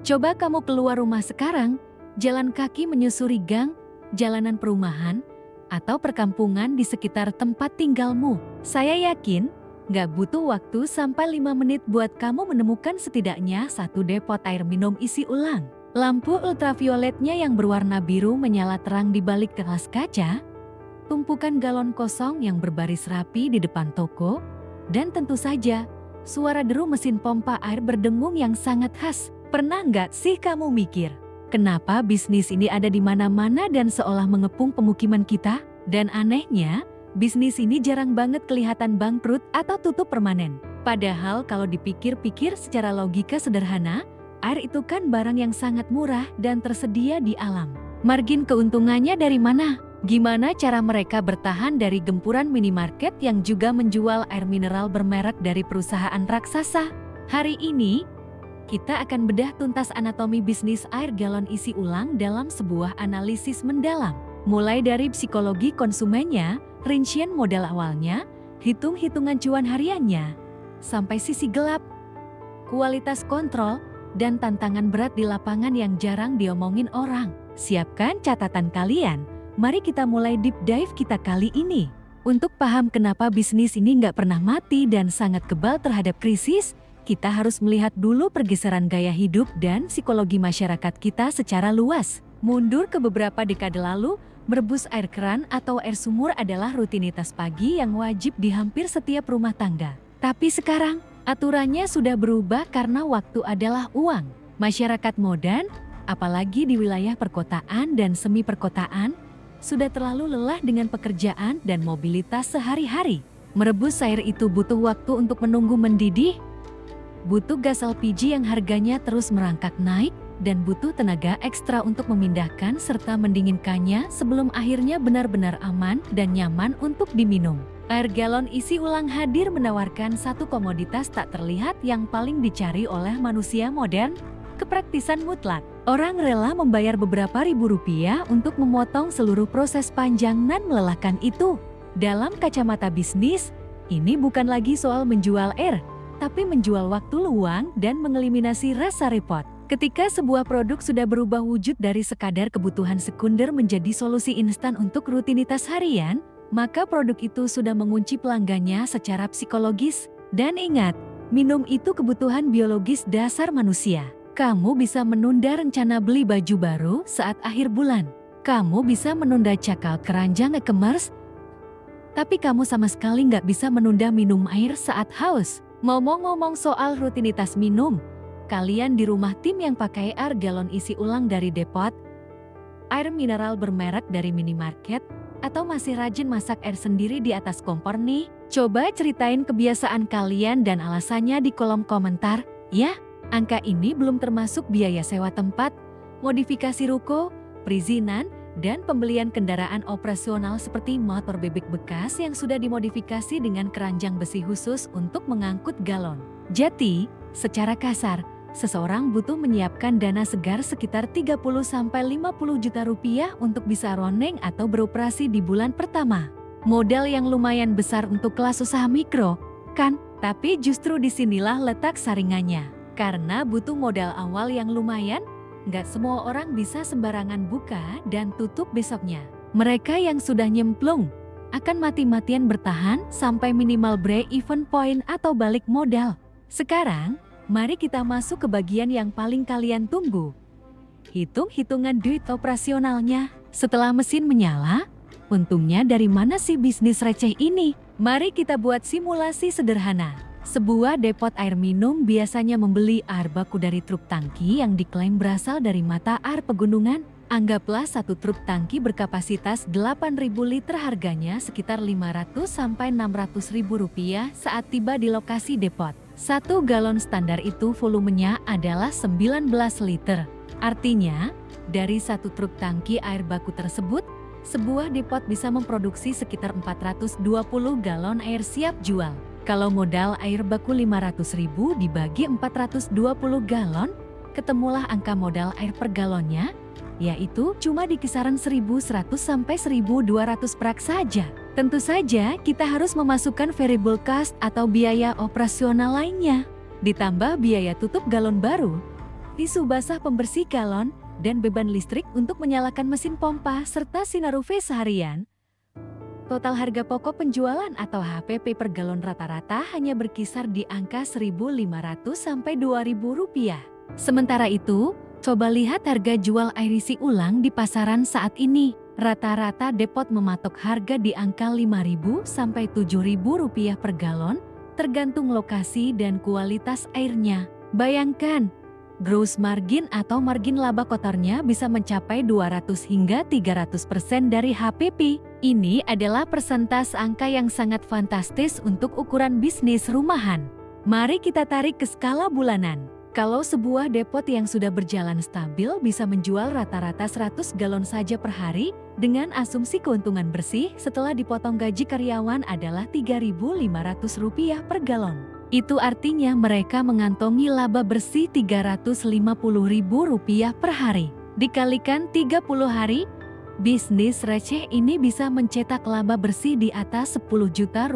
Coba kamu keluar rumah sekarang, jalan kaki menyusuri gang, jalanan perumahan, atau perkampungan di sekitar tempat tinggalmu. Saya yakin, nggak butuh waktu sampai 5 menit buat kamu menemukan setidaknya satu depot air minum isi ulang. Lampu ultravioletnya yang berwarna biru menyala terang di balik kelas kaca, tumpukan galon kosong yang berbaris rapi di depan toko, dan tentu saja, suara deru mesin pompa air berdengung yang sangat khas. Pernah nggak sih kamu mikir, kenapa bisnis ini ada di mana-mana dan seolah mengepung pemukiman kita? Dan anehnya, bisnis ini jarang banget kelihatan bangkrut atau tutup permanen. Padahal kalau dipikir-pikir secara logika sederhana, air itu kan barang yang sangat murah dan tersedia di alam. Margin keuntungannya dari mana? Gimana cara mereka bertahan dari gempuran minimarket yang juga menjual air mineral bermerek dari perusahaan raksasa? Hari ini, kita akan bedah tuntas anatomi bisnis air galon isi ulang dalam sebuah analisis mendalam. Mulai dari psikologi konsumennya, rincian modal awalnya, hitung-hitungan cuan hariannya, sampai sisi gelap, kualitas kontrol, dan tantangan berat di lapangan yang jarang diomongin orang. Siapkan catatan kalian. Mari kita mulai deep dive kita kali ini. Untuk paham kenapa bisnis ini nggak pernah mati dan sangat kebal terhadap krisis, kita harus melihat dulu pergeseran gaya hidup dan psikologi masyarakat kita secara luas. Mundur ke beberapa dekade lalu, merebus air keran atau air sumur adalah rutinitas pagi yang wajib di hampir setiap rumah tangga. Tapi sekarang, aturannya sudah berubah karena waktu adalah uang. Masyarakat modern, apalagi di wilayah perkotaan dan semi perkotaan, sudah terlalu lelah dengan pekerjaan dan mobilitas sehari-hari. Merebus air itu butuh waktu untuk menunggu mendidih, butuh gas LPG yang harganya terus merangkak naik, dan butuh tenaga ekstra untuk memindahkan serta mendinginkannya sebelum akhirnya benar-benar aman dan nyaman untuk diminum. Air galon isi ulang hadir menawarkan satu komoditas tak terlihat yang paling dicari oleh manusia modern, kepraktisan mutlak. Orang rela membayar beberapa ribu rupiah untuk memotong seluruh proses panjang dan melelahkan itu. Dalam kacamata bisnis, ini bukan lagi soal menjual air, tapi menjual waktu luang dan mengeliminasi rasa repot. Ketika sebuah produk sudah berubah wujud dari sekadar kebutuhan sekunder menjadi solusi instan untuk rutinitas harian, maka produk itu sudah mengunci pelanggannya secara psikologis. Dan ingat, minum itu kebutuhan biologis dasar manusia. Kamu bisa menunda rencana beli baju baru saat akhir bulan. Kamu bisa menunda cekal keranjang e-commerce, tapi kamu sama sekali nggak bisa menunda minum air saat haus. Ngomong-ngomong soal rutinitas minum, kalian di rumah tim yang pakai air galon isi ulang dari depot, air mineral bermerek dari minimarket, atau masih rajin masak air sendiri di atas kompor nih? Coba ceritain kebiasaan kalian dan alasannya di kolom komentar, ya. Angka ini belum termasuk biaya sewa tempat, modifikasi ruko, perizinan, dan pembelian kendaraan operasional seperti motor bebek bekas yang sudah dimodifikasi dengan keranjang besi khusus untuk mengangkut galon. Jadi, secara kasar, seseorang butuh menyiapkan dana segar sekitar 30–50 juta rupiah untuk bisa running atau beroperasi di bulan pertama. Modal yang lumayan besar untuk kelas usaha mikro, kan? Tapi justru disinilah letak saringannya. Karena butuh modal awal yang lumayan, nggak semua orang bisa sembarangan buka dan tutup besoknya. Mereka yang sudah nyemplung akan mati-matian bertahan sampai minimal break-even point atau balik modal. Sekarang, mari kita masuk ke bagian yang paling kalian tunggu. Hitung-hitungan duit operasionalnya. Setelah mesin menyala, untungnya dari mana sih bisnis receh ini? Mari kita buat simulasi sederhana. Sebuah depot air minum biasanya membeli air baku dari truk tangki yang diklaim berasal dari mata air pegunungan. Anggaplah satu truk tangki berkapasitas 8.000 liter, harganya sekitar 500–600 ribu rupiah saat tiba di lokasi depot. Satu galon standar itu volumenya adalah 19 liter. Artinya, dari satu truk tangki air baku tersebut, sebuah depot bisa memproduksi sekitar 420 galon air siap jual. Kalau modal air baku 500.000 dibagi 420 galon, ketemulah angka modal air per galonnya, yaitu cuma di kisaran 1.100 sampai 1.200 prak saja. Tentu saja kita harus memasukkan variable cost atau biaya operasional lainnya. Ditambah biaya tutup galon baru, tisu basah pembersih galon, dan beban listrik untuk menyalakan mesin pompa serta sinar UV seharian. Total harga pokok penjualan atau HPP per galon rata-rata hanya berkisar di angka Rp1.500 sampai Rp2.000. Sementara itu, coba lihat harga jual air isi ulang di pasaran saat ini. Rata-rata depot mematok harga di angka Rp5.000 sampai Rp7.000 per galon, tergantung lokasi dan kualitas airnya. Bayangkan, gross margin atau margin laba kotornya bisa mencapai 200 hingga 300% dari HPP. Ini adalah persentase angka yang sangat fantastis untuk ukuran bisnis rumahan. Mari kita tarik ke skala bulanan. Kalau sebuah depot yang sudah berjalan stabil bisa menjual rata-rata 100 galon saja per hari, dengan asumsi keuntungan bersih setelah dipotong gaji karyawan adalah Rp3.500 per galon. Itu artinya mereka mengantongi laba bersih Rp350.000 per hari. Dikalikan 30 hari, bisnis receh ini bisa mencetak laba bersih di atas Rp10 juta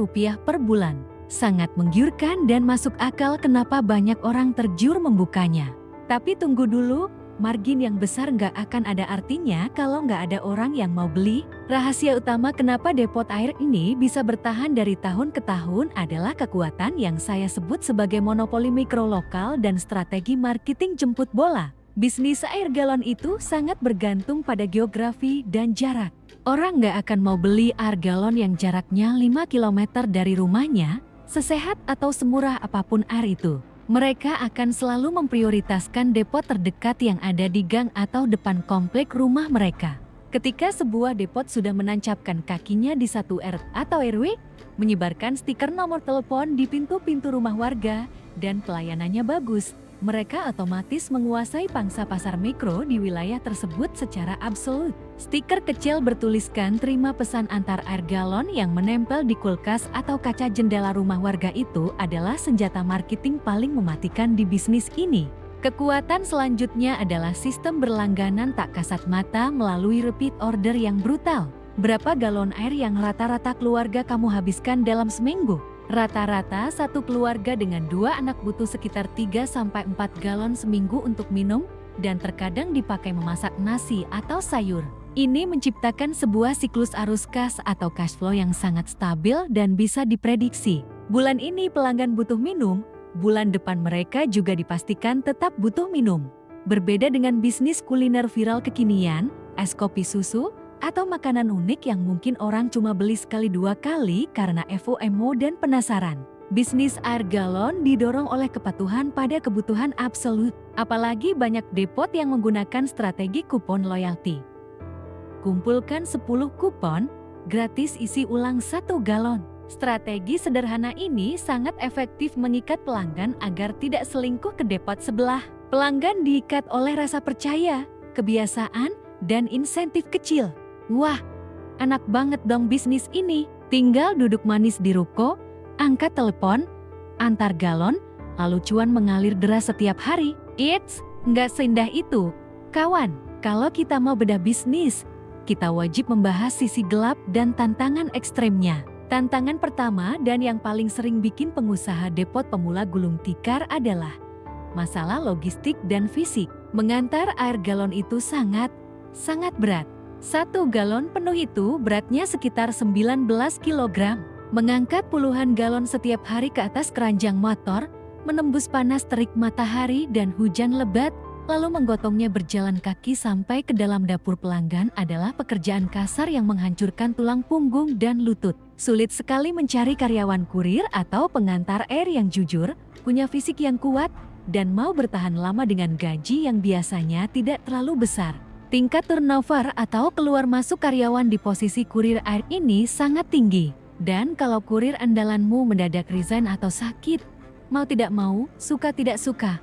per bulan. Sangat menggiurkan dan masuk akal kenapa banyak orang tergiur membukanya. Tapi tunggu dulu, margin yang besar nggak akan ada artinya kalau nggak ada orang yang mau beli. Rahasia utama kenapa depot air ini bisa bertahan dari tahun ke tahun adalah kekuatan yang saya sebut sebagai monopoli mikro lokal dan strategi marketing jemput bola. Bisnis air galon itu sangat bergantung pada geografi dan jarak. Orang nggak akan mau beli air galon yang jaraknya 5 km dari rumahnya, sesehat atau semurah apapun air itu. Mereka akan selalu memprioritaskan depot terdekat yang ada di gang atau depan komplek rumah mereka. Ketika sebuah depot sudah menancapkan kakinya di satu RT atau RW, menyebarkan stiker nomor telepon di pintu-pintu rumah warga, dan pelayanannya bagus, mereka otomatis menguasai pangsa pasar mikro di wilayah tersebut secara absolut. Stiker kecil bertuliskan terima pesan antar air galon yang menempel di kulkas atau kaca jendela rumah warga itu adalah senjata marketing paling mematikan di bisnis ini. Kekuatan selanjutnya adalah sistem berlangganan tak kasat mata melalui repeat order yang brutal. Berapa galon air yang rata-rata keluarga kamu habiskan dalam seminggu? Rata-rata satu keluarga dengan 2 anak butuh sekitar 3-4 galon seminggu untuk minum dan terkadang dipakai memasak nasi atau sayur. Ini menciptakan sebuah siklus arus kas atau cash flow yang sangat stabil dan bisa diprediksi. Bulan ini pelanggan butuh minum, bulan depan mereka juga dipastikan tetap butuh minum. Berbeda dengan bisnis kuliner viral kekinian, es kopi susu, atau makanan unik yang mungkin orang cuma beli sekali 2 kali karena FOMO dan penasaran. Bisnis air galon didorong oleh kepatuhan pada kebutuhan absolut, apalagi banyak depot yang menggunakan strategi kupon loyalty. Kumpulkan 10 kupon, gratis isi ulang 1 galon. Strategi sederhana ini sangat efektif mengikat pelanggan agar tidak selingkuh ke depot sebelah. Pelanggan diikat oleh rasa percaya, kebiasaan, dan insentif kecil. Wah, enak banget dong bisnis ini. Tinggal duduk manis di ruko, angkat telepon, antar galon, lalu cuan mengalir deras setiap hari. Eits, nggak seindah itu. Kawan, kalau kita mau bedah bisnis, kita wajib membahas sisi gelap dan tantangan ekstremnya. Tantangan pertama dan yang paling sering bikin pengusaha depot pemula gulung tikar adalah masalah logistik dan fisik. Mengantar air galon itu sangat berat. 1 galon penuh itu beratnya sekitar 19 kg. Mengangkat puluhan galon setiap hari ke atas keranjang motor, menembus panas terik matahari dan hujan lebat, lalu menggotongnya berjalan kaki sampai ke dalam dapur pelanggan adalah pekerjaan kasar yang menghancurkan tulang punggung dan lutut. Sulit sekali mencari karyawan kurir atau pengantar air yang jujur, punya fisik yang kuat, dan mau bertahan lama dengan gaji yang biasanya tidak terlalu besar. Tingkat turnover atau keluar masuk karyawan di posisi kurir air ini sangat tinggi. Dan kalau kurir andalanmu mendadak resign atau sakit, mau tidak mau, suka tidak suka,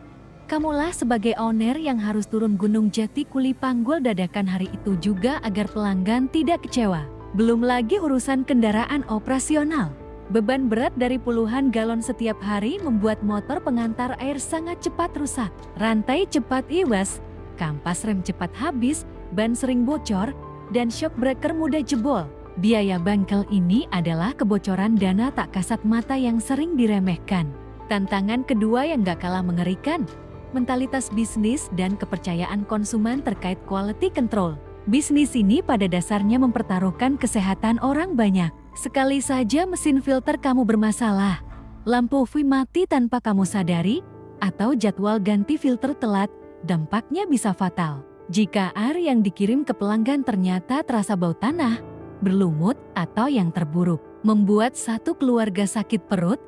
kamulah sebagai owner yang harus turun gunung jati kuli panggul dadakan hari itu juga agar pelanggan tidak kecewa. Belum lagi urusan kendaraan operasional. Beban berat dari puluhan galon setiap hari membuat motor pengantar air sangat cepat rusak. Rantai cepat iwas, kampas rem cepat habis, ban sering bocor, dan shock breaker mudah jebol. Biaya bengkel ini adalah kebocoran dana tak kasat mata yang sering diremehkan. Tantangan kedua yang gak kalah mengerikan, mentalitas bisnis, dan kepercayaan konsumen terkait quality control. Bisnis ini pada dasarnya mempertaruhkan kesehatan orang banyak. Sekali saja mesin filter kamu bermasalah, lampu UV mati tanpa kamu sadari, atau jadwal ganti filter telat, dampaknya bisa fatal. Jika air yang dikirim ke pelanggan ternyata terasa bau tanah, berlumut, atau yang terburuk, membuat satu keluarga sakit perut,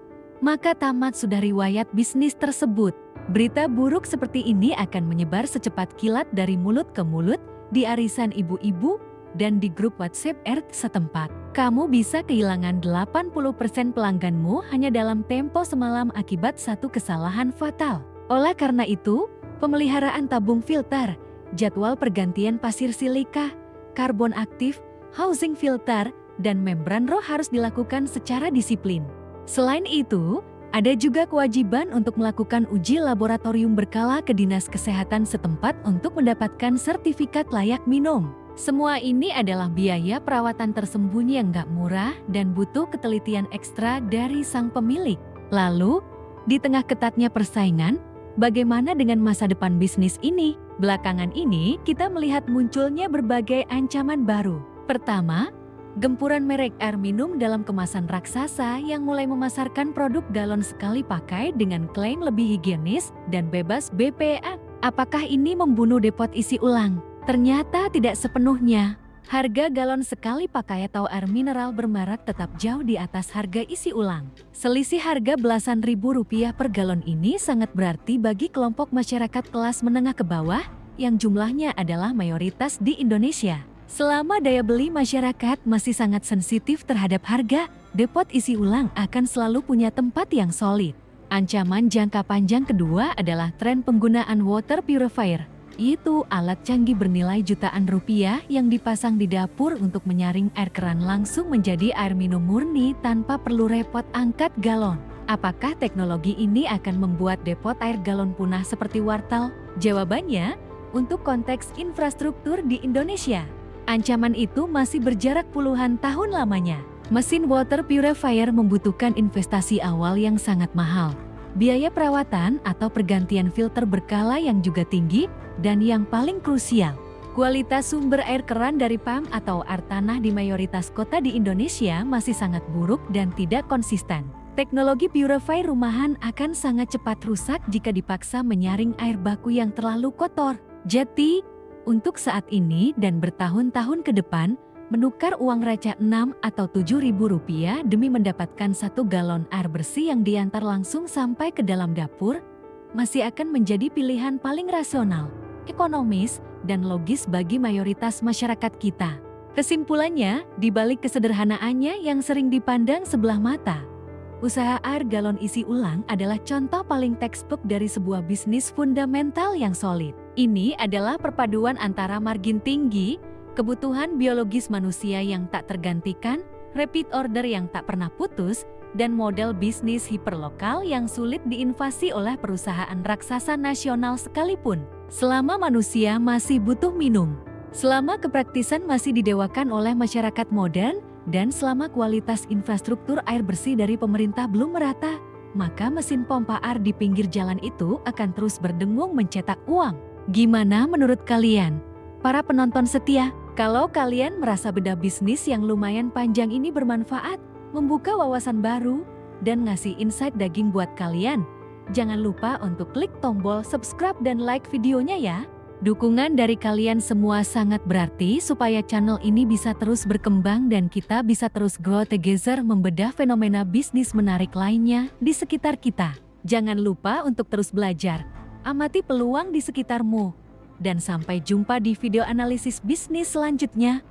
maka tamat sudah riwayat bisnis tersebut. Berita buruk seperti ini akan menyebar secepat kilat dari mulut ke mulut, di arisan ibu-ibu, dan di grup WhatsApp RT setempat. Kamu bisa kehilangan 80% pelangganmu hanya dalam tempo semalam akibat satu kesalahan fatal. Oleh karena itu, pemeliharaan tabung filter, jadwal pergantian pasir silika, karbon aktif, housing filter, dan membran roh harus dilakukan secara disiplin. Selain itu, ada juga kewajiban untuk melakukan uji laboratorium berkala ke Dinas Kesehatan setempat untuk mendapatkan sertifikat layak minum. Semua ini adalah biaya perawatan tersembunyi yang gak murah dan butuh ketelitian ekstra dari sang pemilik. Lalu, di tengah ketatnya persaingan, bagaimana dengan masa depan bisnis ini? Belakangan ini, kita melihat munculnya berbagai ancaman baru. Pertama, gempuran merek air minum dalam kemasan raksasa yang mulai memasarkan produk galon sekali pakai dengan klaim lebih higienis dan bebas BPA. Apakah ini membunuh depot isi ulang? Ternyata tidak sepenuhnya. Harga galon sekali pakai atau air mineral bermerek tetap jauh di atas harga isi ulang. Selisih harga belasan ribu rupiah per galon ini sangat berarti bagi kelompok masyarakat kelas menengah ke bawah yang jumlahnya adalah mayoritas di Indonesia. Selama daya beli masyarakat masih sangat sensitif terhadap harga, depot isi ulang akan selalu punya tempat yang solid. Ancaman jangka panjang kedua adalah tren penggunaan water purifier, yaitu alat canggih bernilai jutaan rupiah yang dipasang di dapur untuk menyaring air keran langsung menjadi air minum murni tanpa perlu repot angkat galon. Apakah teknologi ini akan membuat depot air galon punah seperti wartel? Jawabannya, untuk konteks infrastruktur di Indonesia, ancaman itu masih berjarak puluhan tahun lamanya. Mesin water purifier membutuhkan investasi awal yang sangat mahal, biaya perawatan atau pergantian filter berkala yang juga tinggi, dan yang paling krusial, kualitas sumber air keran dari PAM atau air tanah di mayoritas kota di Indonesia masih sangat buruk dan tidak konsisten. Teknologi purifier rumahan akan sangat cepat rusak jika dipaksa menyaring air baku yang terlalu kotor. Jadi, untuk saat ini dan bertahun-tahun ke depan, menukar uang receh 6 atau 7 ribu rupiah demi mendapatkan 1 galon air bersih yang diantar langsung sampai ke dalam dapur, masih akan menjadi pilihan paling rasional, ekonomis, dan logis bagi mayoritas masyarakat kita. Kesimpulannya, di balik kesederhanaannya yang sering dipandang sebelah mata, usaha air galon isi ulang adalah contoh paling textbook dari sebuah bisnis fundamental yang solid. Ini adalah perpaduan antara margin tinggi, kebutuhan biologis manusia yang tak tergantikan, repeat order yang tak pernah putus, dan model bisnis hiperlokal yang sulit diinvasi oleh perusahaan raksasa nasional sekalipun. Selama manusia masih butuh minum, selama kepraktisan masih didewakan oleh masyarakat modern, dan selama kualitas infrastruktur air bersih dari pemerintah belum merata, maka mesin pompa air di pinggir jalan itu akan terus berdengung mencetak uang. Gimana menurut kalian, para penonton setia? Kalau kalian merasa bedah bisnis yang lumayan panjang ini bermanfaat, membuka wawasan baru, dan ngasih insight daging buat kalian, jangan lupa untuk klik tombol subscribe dan like videonya ya. Dukungan dari kalian semua sangat berarti supaya channel ini bisa terus berkembang dan kita bisa terus grow together membedah fenomena bisnis menarik lainnya di sekitar kita. Jangan lupa untuk terus belajar, amati peluang di sekitarmu, dan sampai jumpa di video analisis bisnis selanjutnya.